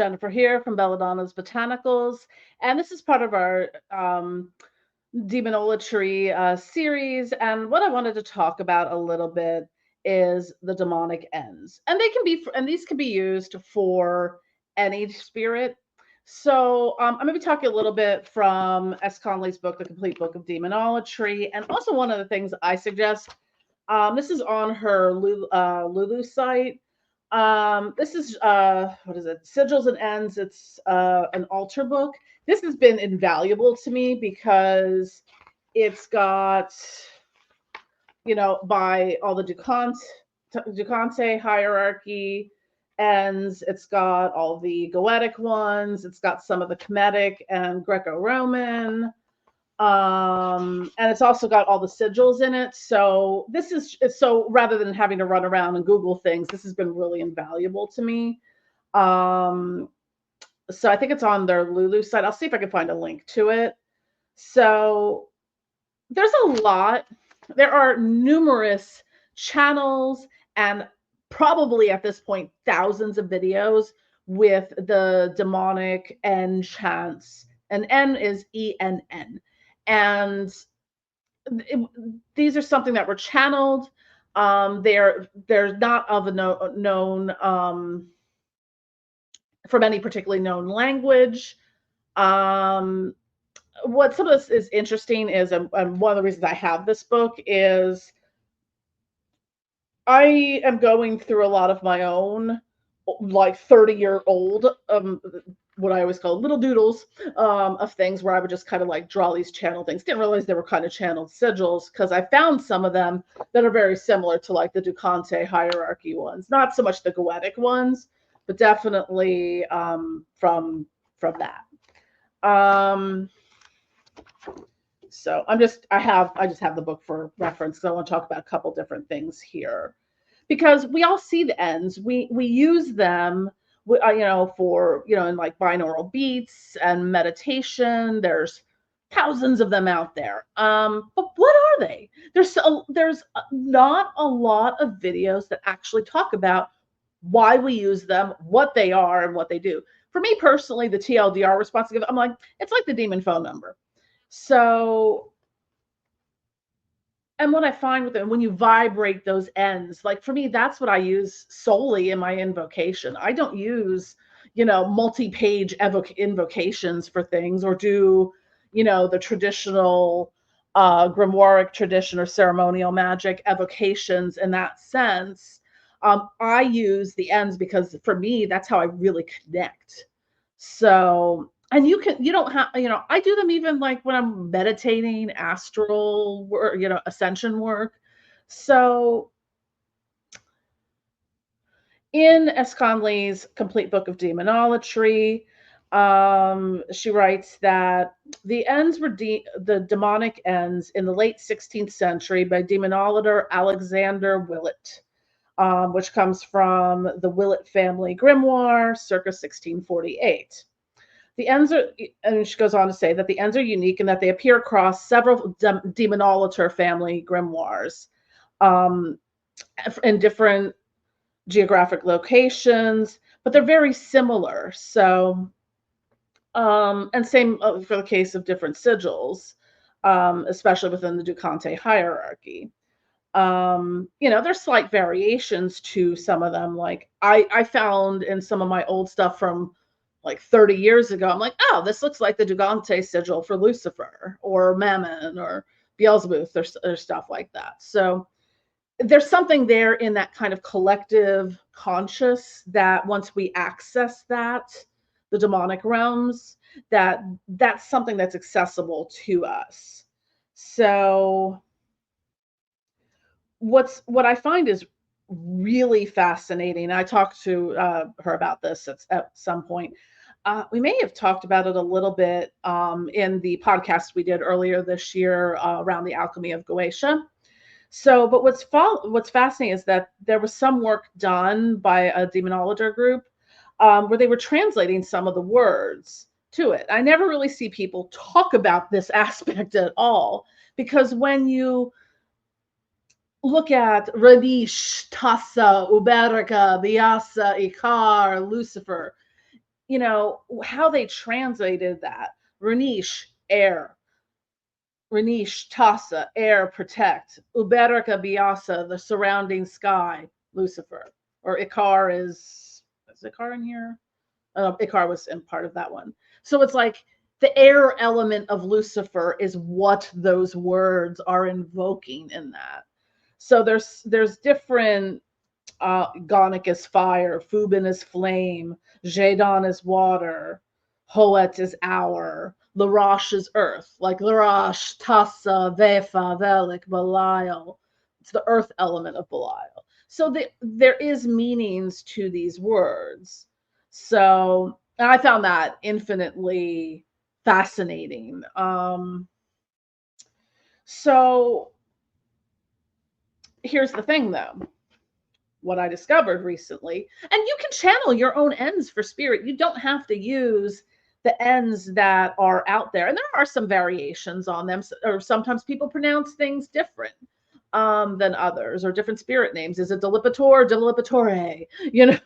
Jennifer here from Belladonna's Botanicals, and this is part of our demonolatry series. And what I wanted to talk about a little bit is the demonic ends, and these can be used for any spirit. So I'm going to be talking a little bit from S. Connolly's book, The Complete Book of Demonolatry, and also one of the things I suggest. This is on her Lulu site. This is what is it? Sigils and Enns. It's an altar book. This has been invaluable to me because it's got, by all the Ducante hierarchy ends. It's got all the Goetic ones. It's got some of the Kemetic and Greco-Roman. And it's also got all the sigils in it. So so rather than having to run around and Google things, this has been really invaluable to me. So I think it's on their Lulu site. I'll see if I can find a link to it. So there are numerous channels and probably at this point thousands of videos with the demonic N chants. And N is ENN. And these are something that were channeled. They're not of a known from any particularly known language. What some of this is interesting is, and one of the reasons I have this book is I am going through a lot of my own, like 30-year-old, what I always call little doodles of things where I would just kind of like draw these channel things. Didn't realize they were kind of channeled sigils because I found some of them that are very similar to like the Ducante hierarchy ones. Not so much the Goetic ones, but definitely from that. So I just have the book for reference because I want to talk about a couple different things here, because we all see the ends. We use them, for in like binaural beats and meditation. There's thousands of them out there. But what are they? There's not a lot of videos that actually talk about why we use them, what they are, and what they do. For me personally, the TLDR response I give, I'm like, it's like the demon phone number. So, and what I find with it, when you vibrate those ends, like for me, that's what I use solely in my invocation. I don't use, multi-page invocations for things, or do, the traditional grimoire tradition or ceremonial magic evocations in that sense. I use the ends because for me, that's how I really connect. So, and you don't have, I do them even like when I'm meditating, astral work, ascension work. So in S. Conley's Complete Book of Demonolatry, she writes that the ends were the demonic ends in the late 16th century by demonolator Alexander Willett. Which comes from the Willett family grimoire, circa 1648. The ends are, and she goes on to say that the ends are unique in that they appear across several demonolator family grimoires in different geographic locations, but they're very similar. So, and same for the case of different sigils, especially within the Ducante hierarchy. There's slight variations to some of them. Like I found in some of my old stuff from like 30 years ago, I'm like, oh, this looks like the Dugante sigil for Lucifer or Mammon or Beelzebub or stuff like that. So there's something there in that kind of collective conscious that once we access that, the demonic realms, that's something that's accessible to us. So what I find is really fascinating. I talked to her about this at some point. We may have talked about it a little bit in the podcast we did earlier this year around the alchemy of Goetia. So, but what's fascinating is that there was some work done by a demonologer group where they were translating some of the words to it. I never really see people talk about this aspect at all, because when you look at Radish, Tassa, Uberica, Biasa, Ikar, Lucifer, you know, how they translated that. Renish, air. Renish, Tasa, air, protect. Uberika, Biasa, the surrounding sky, Lucifer. Or Ikar is Ikar in here? Ikar was in part of that one. So it's like the air element of Lucifer is what those words are invoking in that. So there's different Gonic is fire, Fubin is flame, Jadon is water, Hoet is hour, Larash is earth, like Larash, Tassa, Vefa, Velik, Belial. It's the earth element of Belial. So there is meanings to these words. So and I found that infinitely fascinating. So here's the thing though, what I discovered recently. And you can channel your own Enns for spirit. You don't have to use the Enns that are out there. And there are some variations on them, or sometimes people pronounce things different than others, or different spirit names. Is it Delipator, Delipatore? You know,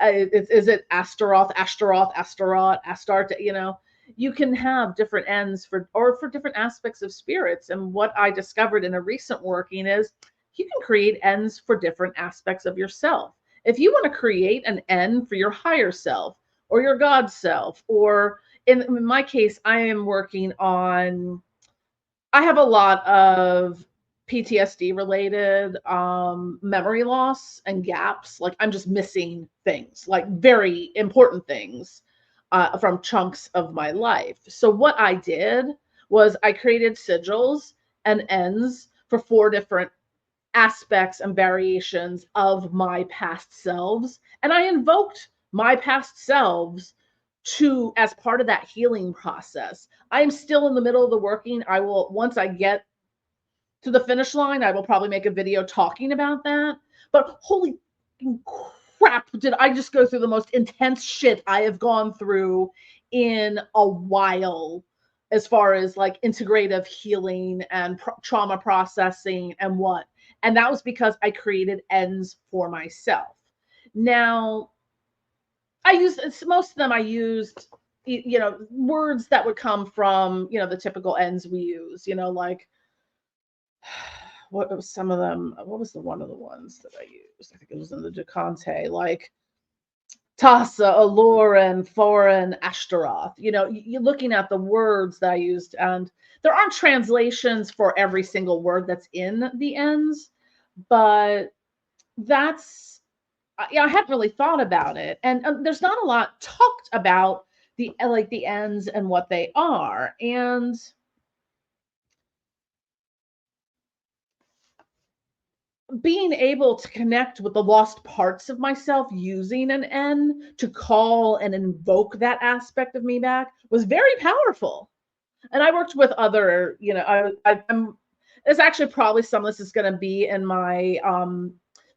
is it Astaroth, Ashtaroth, Astaroth, Astarte? You know, you can have different Enns for different aspects of spirits. And what I discovered in a recent working is you can create Enns for different aspects of yourself. If you want to create an Enn for your higher self or your God self, or in my case, I am working on, I have a lot of PTSD related memory loss and gaps. Like I'm just missing things, like very important things from chunks of my life. So what I did was I created sigils and Enns for 4 different aspects and variations of my past selves. And I invoked my past selves to as part of that healing process. I am still in the middle of the working. I will, once I get to the finish line, I will probably make a video talking about that. But holy crap, did I just go through the most intense shit I have gone through in a while, as far as like integrative healing and trauma processing and what. And that was because I created Enns for myself. Now, I used, most of them I used, you know, words that would come from, you know, the typical Enns we use, you know, like, what was some of them? What was the one of the ones that I used? I think it was in the Decante, like Tassa, Aloran, Foreign, Ashtaroth. You know, you're looking at the words that I used, and there aren't translations for every single word that's in the Enns, but that's, yeah, I hadn't really thought about it, and there's not a lot talked about the like the Enns and what they are, and being able to connect with the lost parts of myself using an Enn to call and invoke that aspect of me back was very powerful. And I worked with other, you know, I'm, there's actually probably some of this is going to be in my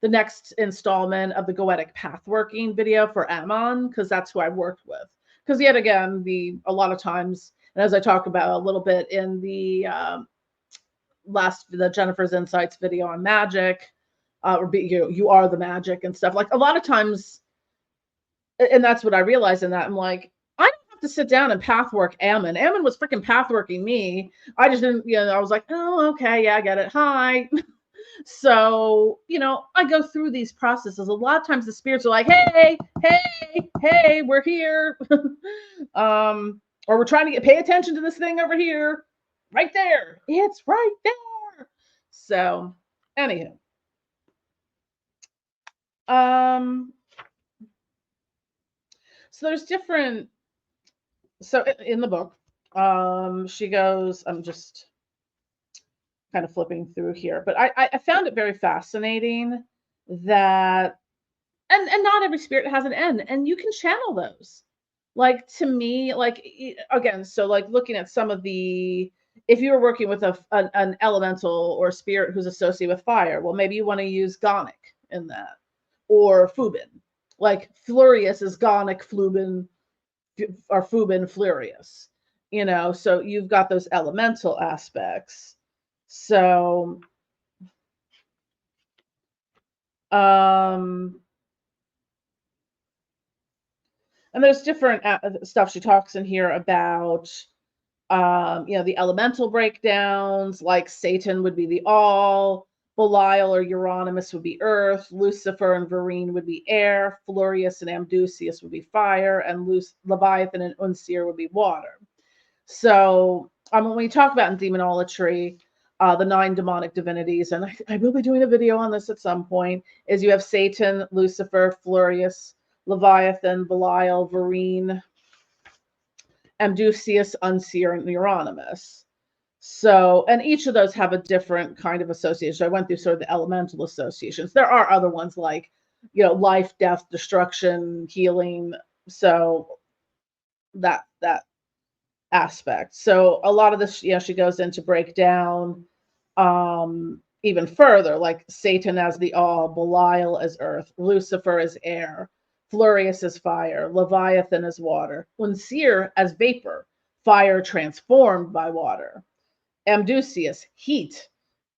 the next installment of the Goetic Pathworking video for Ammon, because that's who I worked with. Because yet again, a lot of times, and as I talk about a little bit in the the Jennifer's Insights video on magic, or you are the magic and stuff. Like a lot of times, and that's what I realized in that. I'm like, I don't have to sit down and pathwork Ammon. Ammon was freaking pathworking me. I just didn't, you know, I was like, oh, okay, yeah, I get it. Hi. So, you know, I go through these processes. A lot of times the spirits are like, hey, hey, hey, we're here. Or we're trying to pay attention to this thing over here. Right there. It's right there. So, anywho. Um, so there's different, so in the book, she goes, I'm just kind of flipping through here, but I found it very fascinating that, and not every spirit has an Enn, and you can channel those. Like to me, like again, so like looking at some of the, if you're working with an elemental or spirit who's associated with fire, well, maybe you want to use Gonic in that, or Fubin. Like Flurious is Gonic, Flubin, or Fubin, Flurious. You know, so you've got those elemental aspects. So, um, And there's different stuff she talks in here about, the elemental breakdowns, like Satan would be the all, Belial or Euronymous would be earth, Lucifer and Verene would be air, Florius and Amdusius would be fire, and Leviathan and Unsir would be water. So when we talk about in demonolatry, the 9 demonic divinities, and I will be doing a video on this at some point, is you have Satan, Lucifer, Florius, Leviathan, Belial, Verene, Amdusius, Unsir, and Euronymous. So, and each of those have a different kind of association. I went through sort of the elemental associations. There are other ones like, life, death, destruction, healing. So that aspect. So a lot of this, she goes into breakdown even further, like Satan as the all, Belial as earth, Lucifer as air, Florius as fire, Leviathan as water, Unsir as vapor, fire transformed by water, Amdusius, heat,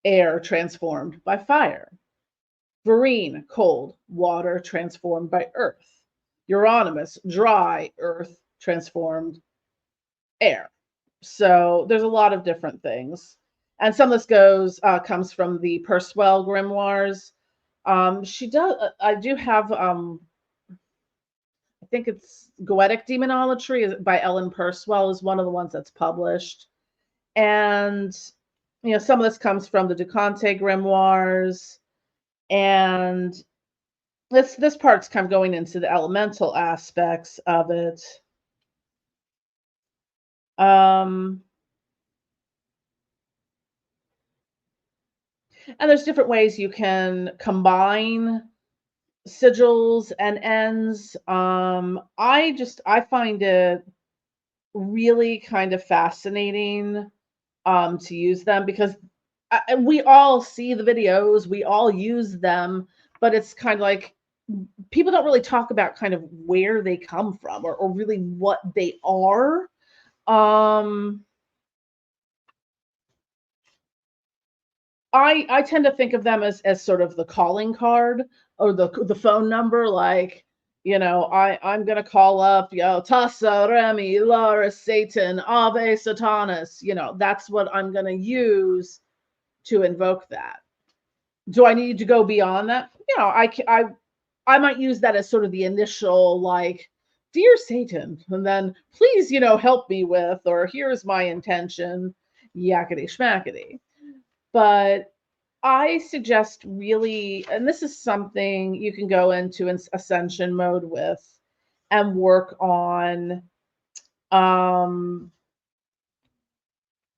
air transformed by fire, Verene, cold, water transformed by earth, Euronymous, dry, earth transformed air. So there's a lot of different things. And some of this comes from the Perceval grimoires. I do have, I think it's Goetic Demonolatry by Ellen Perceval is one of the ones that's published. And, some of this comes from the Duconte grimoires. And this part's kind of going into the elemental aspects of it. And there's different ways you can combine sigils and Enns. I find it really kind of fascinating to use them because we all see the videos, we all use them, but it's kind of like people don't really talk about kind of where they come from or really what they are. I tend to think of them as sort of the calling card or the phone number, like, I'm gonna call up, Tassa, Remi, Lara, Satan, Ave Satanas, that's what I'm gonna use to invoke that. Do I need to go beyond that? I might use that as sort of the initial, like, dear Satan, and then please, help me with, or here's my intention, yakety schmackety. But I suggest really, and this is something you can go into ascension mode with and work on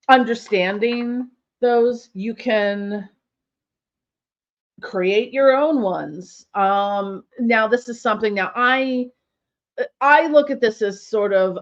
understanding those. You can create your own ones. Now this is something, now I look at this as sort of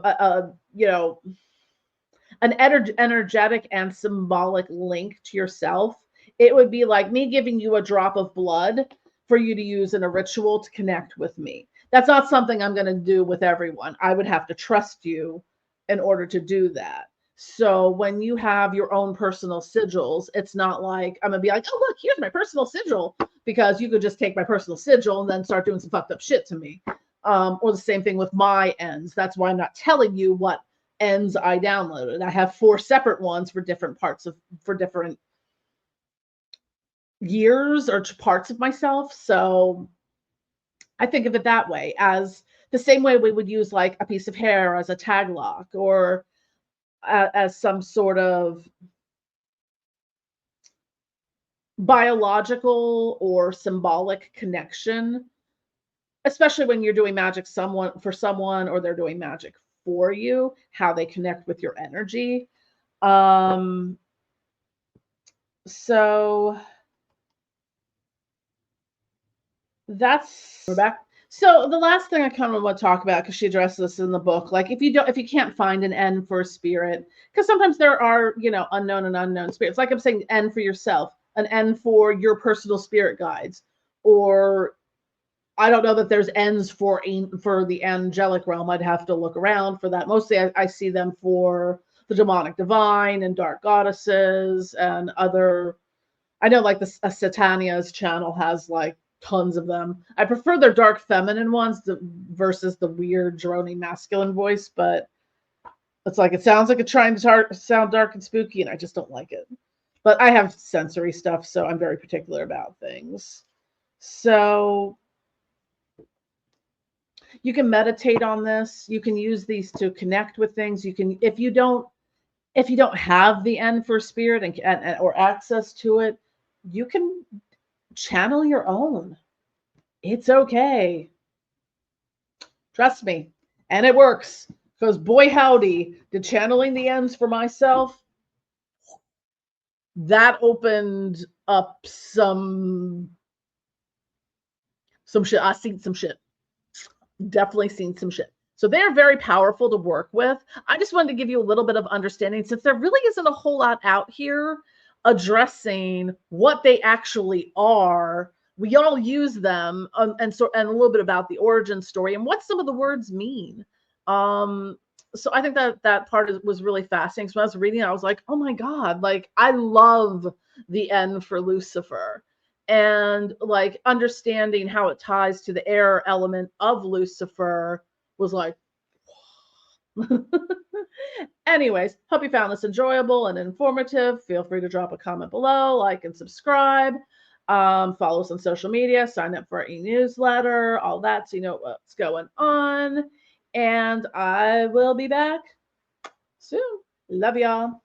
an energetic and symbolic link to yourself. It would be like me giving you a drop of blood for you to use in a ritual to connect with me. That's not something I'm going to do with everyone. I would have to trust you in order to do that. So when you have your own personal sigils, it's not like I'm going to be like, oh, look, here's my personal sigil, because you could just take my personal sigil and then start doing some fucked up shit to me. Or the same thing with my Enns. That's why I'm not telling you what Enns I downloaded. I have 4 separate ones for different for different years or parts of myself. So I think of it that way, as the same way we would use like a piece of hair as a tag lock, or as some sort of biological or symbolic connection, especially when you're doing magic for someone or they're doing magic for you, how they connect with your energy. So we're back. So the last thing I kind of want to talk about, because she addresses this in the book, like if you can't find an N for a spirit, because sometimes there are, unknown and unknown spirits. Like I'm saying, N for yourself, an N for your personal spirit guides, or I don't know that there's N's for the angelic realm. I'd have to look around for that. Mostly I see them for the demonic divine and dark goddesses and other. I know like Satania's channel has like Tons of them. I prefer their dark feminine ones versus the weird droning masculine voice, but it's like it sounds like it's trying to sound dark and spooky, and I just don't like it. But I have sensory stuff, so I'm very particular about things. So you can meditate on this. You can use these to connect with things. You can, if you don't have the N for spirit and or access to it, you can channel your own. It's okay. Trust me. And it works. Because boy howdy, did channeling the N's for myself, that opened up some shit. I seen some shit. Definitely seen some shit. So they're very powerful to work with. I just wanted to give you a little bit of understanding since there really isn't a whole lot out here addressing what they actually are. We all use them, and a little bit about the origin story and what some of the words mean. So I think that part was really fascinating. So when I was reading it, I was like, oh my God, like I love the N for Lucifer. And like understanding how it ties to the air element of Lucifer was like, anyways, hope you found this enjoyable and informative. Feel free to drop a comment below, like and subscribe. Follow us on social media, sign up for our e-newsletter, all that, so you know what's going on. And I will be back soon. Love y'all.